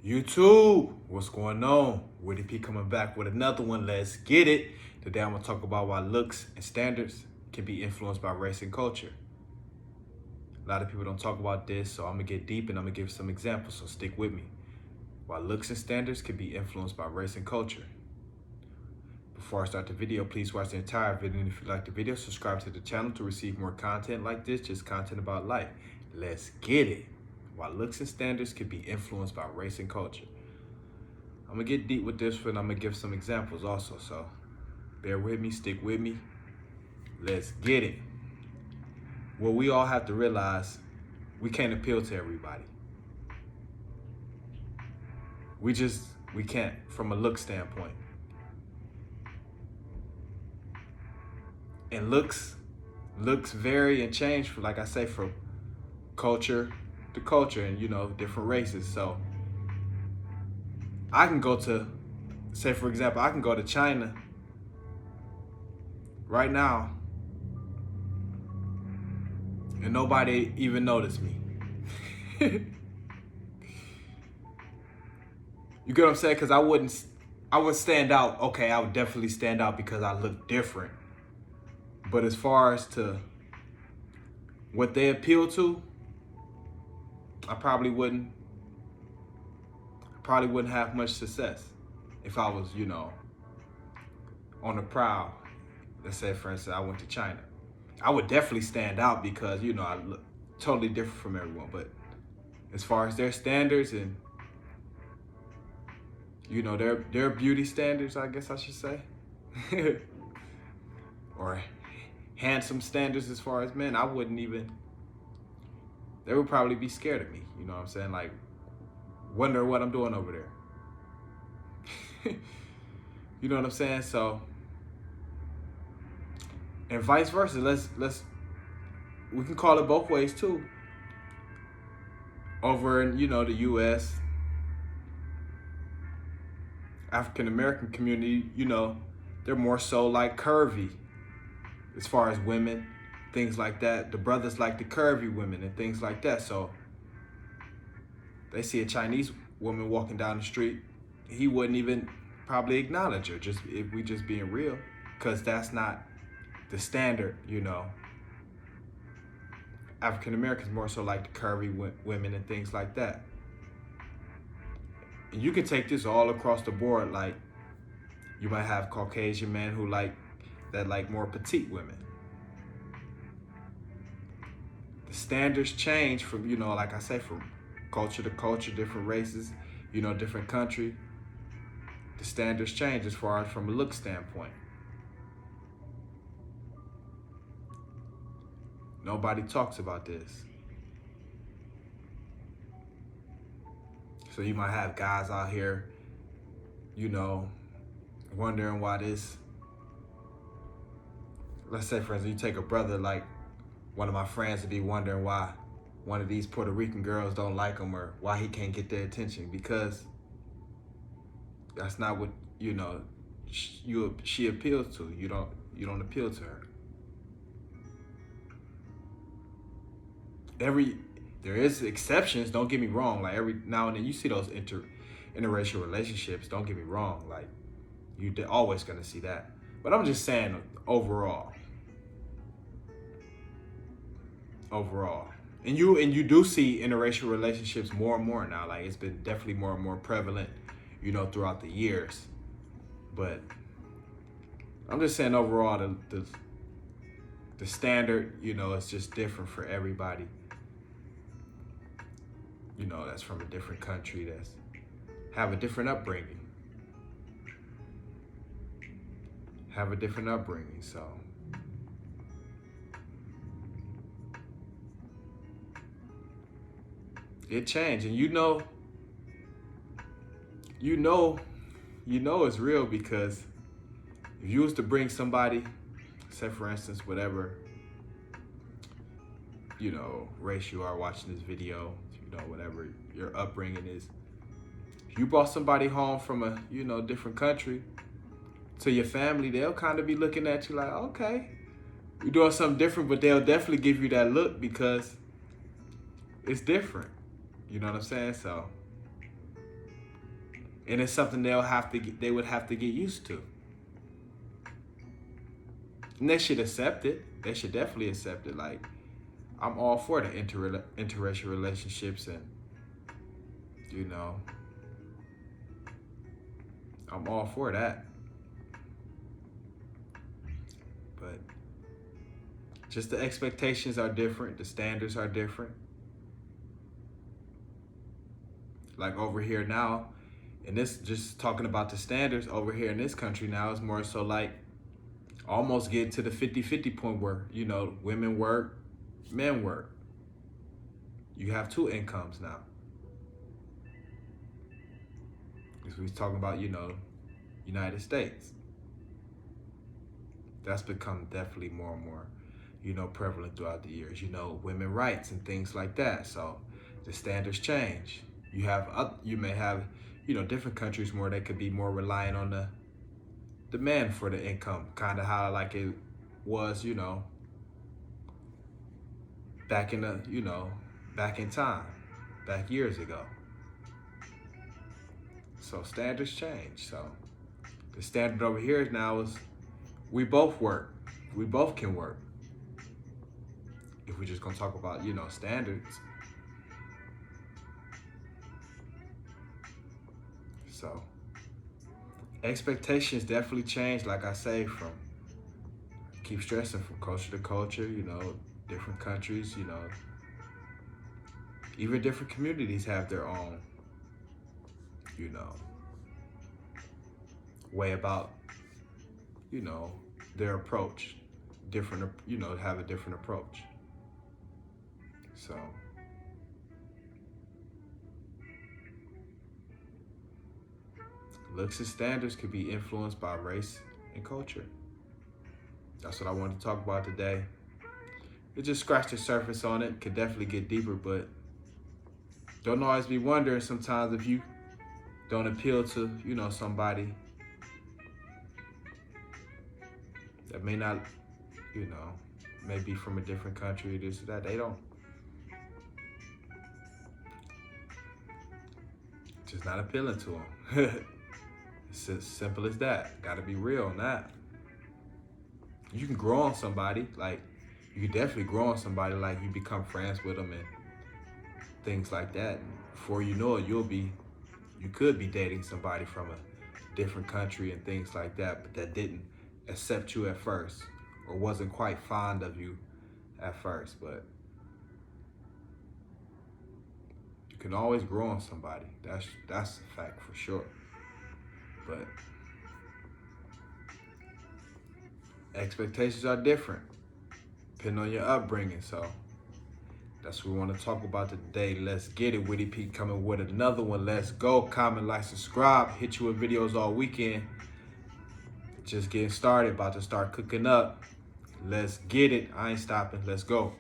YouTube, what's going on? Woody P coming back with another one. Let's get it. Today I'm gonna talk about why looks and standards can be influenced by race and culture. A lot of people don't talk about this, so I'm gonna get deep and I'm gonna give some examples, so stick with me. Why looks and standards can be influenced by race and culture. Before I start the video, please watch the entire video, and if you like the video, subscribe to the channel to receive more content like this, just content about life. Let's get it. Why looks and standards can be influenced by race and culture. I'm gonna get deep with this one. I'm gonna give some examples also, so bear with me, stick with me. Let's get it. Well, we all have to realize we can't appeal to everybody. We can't from a look standpoint. And looks vary and change, for, like I say, from culture to culture and, different races. So I can go to, say for example, I can go to China right now and nobody even notice me. You get what I'm saying? Because I would stand out. Okay, I would definitely stand out because I look different. But as far as to what they appeal to, I probably wouldn't have much success if I was, on the prowl. Let's say, for instance, I went to China. I would definitely stand out because, I look totally different from everyone. But as far as their standards and, their beauty standards, I guess I should say, or handsome standards as far as men, they would probably be scared of me. You know what I'm saying? Like, wonder what I'm doing over there. You know what I'm saying? So, and vice versa. We can call it both ways too. Over in, the US, African American community, they're more so like curvy as far as women, things like that. The brothers like the curvy women and things like that. So they see a Chinese woman walking down the street, he wouldn't even probably acknowledge her, just if we just being real, because that's not the standard, African Americans more so like the curvy women and things like that. And you can take this all across the board. Like, you might have Caucasian men who like more petite women. The standards change from, like I say, from culture to culture, different races, different country. The standards change as far as from a look standpoint. Nobody talks about this. So you might have guys out here, wondering why this, let's say for instance, you take a brother like one of my friends to be wondering why one of these Puerto Rican girls don't like him or why he can't get their attention, because that's not what, she appeals to. You don't appeal to her. There is exceptions, don't get me wrong. Like, every now and then you see those interracial relationships, don't get me wrong. Like, you're always gonna see that. But I'm just saying overall. And you do see interracial relationships more and more now. Like, it's been definitely more and more prevalent, throughout the years. But I'm just saying overall, the standard, it's just different for everybody. That's from a different country, that's have a different upbringing. So it changed, and it's real, because if you was to bring somebody, say for instance, whatever, race you are watching this video, whatever your upbringing is, if you brought somebody home from a, different country to your family, they'll kind of be looking at you like, okay, you're doing something different, but they'll definitely give you that look because it's different. You know what I'm saying? So And it's something they would have to get used to. And they should accept it. They should definitely accept it. Like, I'm all for the interracial relationships, and you know, I'm all for that. But just the expectations are different, the standards are different. Like over here now, and this just talking about the standards over here in this country now is more so like almost get to the 50-50 point where, you know, women work, men work. You have two incomes now. Because we're talking about, you know, United States. That's become definitely more and more, you know, prevalent throughout the years. You know, women's rights and things like that. So the standards change. You may have, you know, different countries where they could be more reliant on the demand for the income, kind of how like it was, you know, back in time, back years ago. So standards change. So the standard over here now is we both work. We both can work. If we're just gonna talk about, you know, standards. So expectations definitely change, like I say, keep stressing, from culture to culture, you know, different countries, you know, even different communities have their own, you know, way about, you know, their approach, different, you know, have a different approach. So looks and standards could be influenced by race and culture. That's what I wanted to talk about today. It just scratched the surface on it. Could definitely get deeper, but don't always be wondering sometimes if you don't appeal to, you know, somebody that may not, you know, may be from a different country, this or that. They don't. Just not appealing to them. It's as simple as that. Gotta be real on that. You can grow on somebody, like, you can definitely grow on somebody, like you become friends with them and things like that. And before you know it, you could be dating somebody from a different country and things like that, but that didn't accept you at first or wasn't quite fond of you at first. But you can always grow on somebody. That's a fact for sure. But expectations are different depending on your upbringing. So that's what we want to talk about today. Let's get it. Witty P coming with another one. Let's go. Comment, like, subscribe. Hit you with videos all weekend. Just getting started. About to start cooking up. Let's get it. I ain't stopping. Let's go.